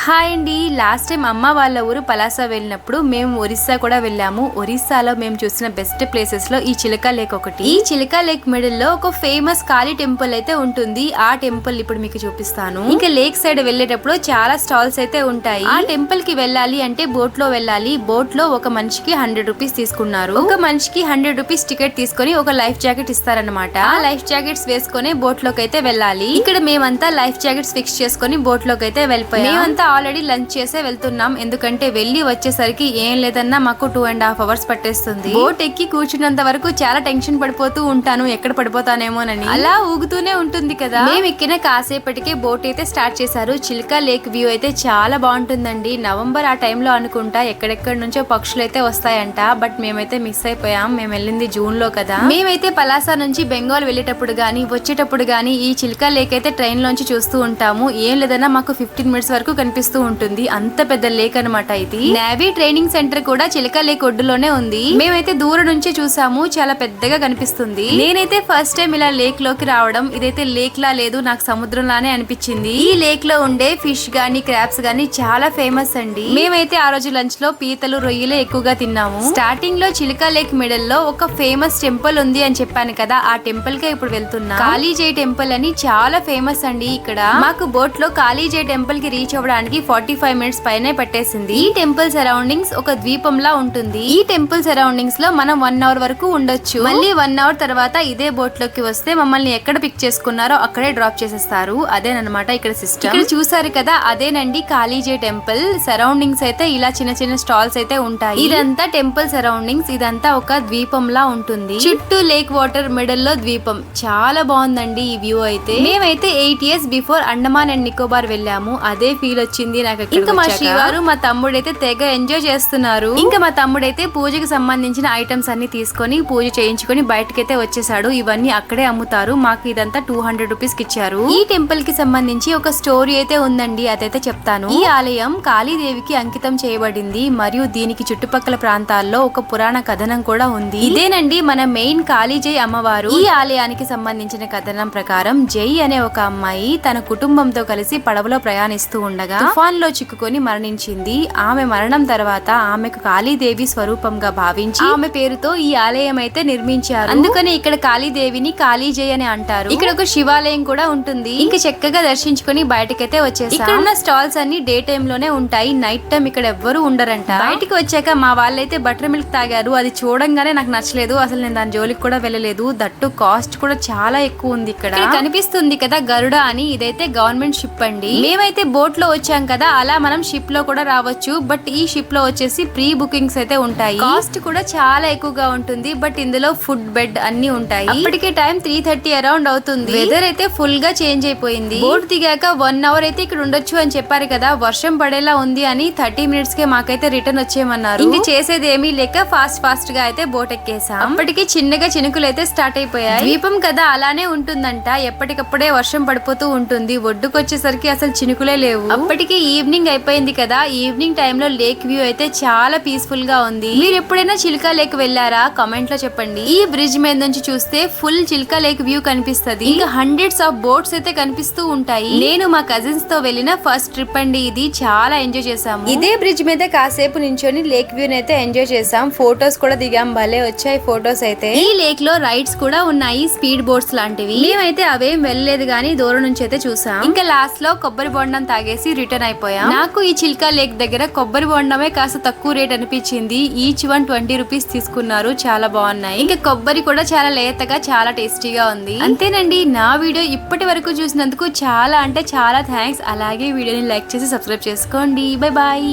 Hi అండి. Last time అమ్మ వాళ్ళ ఊరు పలాస వెళ్ళినప్పుడు మేము ఒరిస్సా కూడా వెళ్ళాము. ఒరిస్సాలో మేము చూసిన బెస్ట్ ప్లేసెస్ లో ఈ చిలకా లేక్ ఒకటి. ఈ చిలకా లేక్ మిడిల్ లో ఒక ఫేమస్ కాళీ టెంపుల్ అయితే ఉంటుంది. ఆ టెంపుల్ ఇప్పుడు మీకు చూపిస్తాను. ఇంకా లేక్ సైడ్ వెళ్ళేటప్పుడు చాలా స్టాల్స్ అయితే ఉంటాయి. ఆ టెంపుల్ కి వెళ్ళాలి అంటే బోట్ లో వెళ్ళాలి. బోట్ లో ఒక మనిషికి 100 రూపీస్ తీసుకున్నారు. ఒక మనిషికి 100 రూపీస్ టికెట్ తీసుకొని ఒక లైఫ్ జాకెట్ ఇస్తారనమాట. ఆ లైఫ్ జాకెట్స్ వేసుకొని బోట్ లోకి అయితే వెళ్ళాలి. ఇక్కడ మేమంతా లైఫ్ జాకెట్స్ ఫిక్స్ చేసుకుని బోట్ లోకి అయితే వెళ్ళిపోయాం. మేమంతా ఆల్రెడీ లంచ్ చేసే వెళ్తున్నాం. ఎందుకంటే వెళ్లి వచ్చేసరికి ఏం లేదన్నా మాకు 2.5 hours పట్టేస్తుంది. బోట్ ఎక్కి కూర్చున్నంత వరకు చాలా టెన్షన్ పడిపోతూ ఉంటాను, ఎక్కడ పడిపోతానేమోనని. అలా ఊగుతూనే ఉంటుంది కదా. మేము ఎక్కిన కాసేపటికే బోట్ అయితే స్టార్ట్ చేశారు. చిల్కా లేక్ వ్యూ అయితే చాలా బాగుంటుందండి. నవంబర్ ఆ టైంలో అనుకుంటా ఎక్కడెక్కడి నుంచో పక్షులు అయితే వస్తాయంట. బట్ మేమైతే మిస్ అయిపోయాం. మేము వెళ్ళింది జూన్ లో కదా. మేమైతే పలాస నుంచి బెంగాల్ వెళ్ళేటప్పుడు గానీ వచ్చేటప్పుడు గానీ ఈ చిల్కా లేక్ అయితే ట్రైన్ లోంచి చూస్తూ ఉంటాము. ఏం లేదన్నా మాకు 15 minutes వరకు కనిపిస్తూ ఉంటుంది. అంత పెద్ద లేక్ అనమాట ఇది. నేవీ ట్రైనింగ్ సెంటర్ కూడా చిలకా లేక్ ఒడ్డులోనే ఉంది. మేమైతే దూరం నుంచి చూసాము, చాలా పెద్దగా కనిపిస్తుంది. నేనైతే ఫస్ట్ టైం ఇలా లేక్ లోకి రావడం. ఇదైతే లేక్ లా లేదు, నాకు సముద్రం లానే అనిపించింది. ఈ లేక్ లో ఉండే ఫిష్ గానీ క్రాబ్స్ గానీ చాలా ఫేమస్ అండి. మేమైతే ఆ రోజు లంచ్ లో పీతలు రొయ్యలే ఎక్కువగా తిన్నాము. స్టార్టింగ్ లో చిలకా లేక్ మిడిల్ లో ఒక ఫేమస్ టెంపుల్ ఉంది అని చెప్పాను కదా, ఆ టెంపుల్ కే ఇప్పుడు వెళ్తున్నా. కాళీజై టెంపుల్ అని చాలా ఫేమస్ అండి. ఇక్కడ మాకు బోట్ లో కాళీజై టెంపుల్ కి రీచ్ అవ్వడానికి 45 minutes పైనే పట్టేసింది. ఈ టెంపుల్ సరౌండింగ్స్ ఒక ద్వీపంలా ఉంటుంది. ఈ టెంపుల్ సరౌండింగ్స్ లో మనం 1 hour వరకు ఉండొచ్చు. మళ్ళీ 1 hour తర్వాత ఇదే బోట్ లోకి వస్తే మమ్మల్ని ఎక్కడ పిక్ చేసుకున్నారో అక్కడే డ్రాప్ చేసేస్తారు. అదేనమాట ఇక్కడ సిస్టమ్. ఇక్కడ చూసారు కదా, అదేనండి కాళీజై టెంపుల్. సరౌండింగ్స్ అయితే ఇలా చిన్న చిన్న స్టాల్స్ అయితే ఉంటాయి. ఇదంతా టెంపుల్ సరౌండింగ్స్. ఇదంతా ఒక ద్వీపంలా ఉంటుంది. చుట్టూ లేక్ వాటర్, మిడిల్ లో ద్వీపం. చాలా బాగుందండి ఈ వ్యూ అయితే. మేమైతే 8 years before Andaman and Nicobar వెళ్ళాము. అదే ఫీల్ వచ్చింది నాకు. ఇంకా మా శ్రీవారు మా తమ్ముడైతే తెగ ఎంజాయ్ చేస్తున్నారు. ఇంకా మా తమ్ముడైతే పూజకి సంబంధించిన ఐటమ్స్ అన్ని తీసుకొని పూజ చేయించుకొని బయటకైతే వచ్చేసాడు. ఇవన్నీ అక్కడే అమ్ముతారు. మాకు ఇదంతా 200 రూపీస్ కి ఇచ్చారు. ఈ టెంపుల్ కి సంబంధించి ఒక స్టోరీ అయితే ఉందండి, అదైతే చెప్తాను. ఈ ఆలయం కాళీదేవికి అంకితం చేయబడింది మరియు దీనికి చుట్టుపక్కల ప్రాంతాల్లో ఒక పురాణ కథనం కూడా ఉంది. ఇదేనండి మన మెయిన్ కాళీజై అమ్మవారు. ఈ ఆలయానికి సంబంధించిన కథనం ప్రకారం జై అనే ఒక అమ్మాయి తన కుటుంబంతో కలిసి పడవలో ప్రయాణిస్తూ ఉండగా తుఫాన్ లో చిక్కుకొని మరణించింది. ఆమె మరణం తర్వాత ఆమెకు కాళీదేవి స్వరూపంగా భావించి ఆమె పేరుతో ఈ ఆలయం అయితే నిర్మించారు. అందుకని ఇక్కడ కాళీదేవిని కాళీజై అని అంటారు. ఇక్కడ ఒక శివాలయం కూడా ఉంటుంది. ఇంకా చక్కగా దర్శించుకొని బయటకైతే వచ్చేసాం. ఇక్కడ ఉన్న స్టాల్స్ అన్ని డే టైమ్ లోనే ఉంటాయి. నైట్ టైం ఇక్కడ ఎవ్వరు ఉండరంట. బయటకు వచ్చాక మా వాళ్ళైతే బటర్ మిల్క్ తాగారు. అది చూడంగానే నాకు నచ్చలేదు. అసలు నేను దాని జోలికి కూడా వెళ్ళలేదు. దట్టు కాస్ట్ కూడా చాలా ఎక్కువ ఉంది. ఇక్కడ కనిపిస్తుంది కదా గరుడ అని, ఇదైతే గవర్నమెంట్ షిప్ అండి. మేమైతే బోట్ లో వచ్చాం కదా, అలా మనం షిప్ లో కూడా రావచ్చు. బట్ ఈ షిప్ లో వచ్చేసి ప్రీ బుకింగ్స్ అయితే ఉంటాయి. కాస్ట్ కూడా చాలా ఎక్కువగా ఉంటుంది. బట్ ఇందులో ఫుడ్, బెడ్ అన్ని ఉంటాయి. అప్పటికే టైం 3:30 అరౌండ్ అవుతుంది. వెదర్ అయితే ఫుల్ గా చేంజ్ అయిపోయింది. బోట్ దిగాక 1 hour అయితే ఇక్కడ ఉండొచ్చు అని చెప్పారు కదా. వర్షం పడేలా ఉంది అని 30 minutes కే మాకైతే రిటర్న్ వచ్చేయమన్నారు. ఇంక చేసేది ఏమీ లేక ఫాస్ట్ గా అయితే బోట్ ఎక్కేసాం. అప్పటికి చిన్నగా చినుకులు అయితే స్టార్ట్ అయిపోయాయి. ద్వీపం కదా అలానే ఉంటుందంట. ఎప్పటికప్పుడే వర్షం పడిపోతూ ఉంటుంది. ఒడ్డుకు వచ్చేసరికి అసలు చినుకులే లేవు. అప్పటికి ఈవినింగ్ అయిపోయింది కదా. ఈవినింగ్ టైమ్ లో లేక్ వ్యూ అయితే చాలా పీస్ఫుల్ గా ఉంది. మీరు ఎప్పుడైనా చిల్కా లేక్ వెళ్ళారా? కామెంట్ లో చెప్పండి. ఈ బ్రిడ్జ్ మీద నుంచి చూస్తే ఫుల్ చిల్కా లేక్ వ్యూ కనిపిస్తది. ఇంకా హండ్రెడ్స్ ఆఫ్ బోట్స్ అయితే కనిపిస్తూ ఉంటాయి. నేను మా కజిన్స్ తో వెళ్ళిన ఫస్ట్ ట్రిప్ అండి ఇది. చాలా ఎంజాయ్ చేసాము. ఇదే బ్రిడ్జ్ మీద కాసేపు నించొని లేక్ వ్యూ అయితే ఎంజాయ్ చేసాం. ఫోటోస్ కూడా దిగాం. భలే వచ్చాయి ఫోటోస్ అయితే. ఈ లేక్ లో రైడ్స్ కూడా ఉన్నాయి, స్పీడ్ బోట్స్ లాంటివి. మేమైతే అవేం వెళ్ళలేదు గానీ దూరం నుంచి అయితే చూసాం. ఇంకా లాస్ట్ లో కొబ్బరి బొండం తాగేసి రిటర్న్ అయిపోయాం. నాకు ఈ చిల్కా లేక్ దగ్గర కొబ్బరి బొండమే కాస్త తక్కువ రేట్ అనిపించింది. ఈచ్ 20 రూపీస్ తీసుకున్నారు. చాలా బాగున్నాయి. ఇంకా కొబ్బరి కూడా చాలా లేతగా చాలా టేస్టీగా ఉంది. అంతేనండి, నా వీడియో ఇప్పటి వరకు చూసినందుకు చాలా అంటే చాలా థ్యాంక్స్. అలాగే వీడియోని లైక్ చేసి సబ్స్క్రైబ్ చేసుకోండి. Bye bye.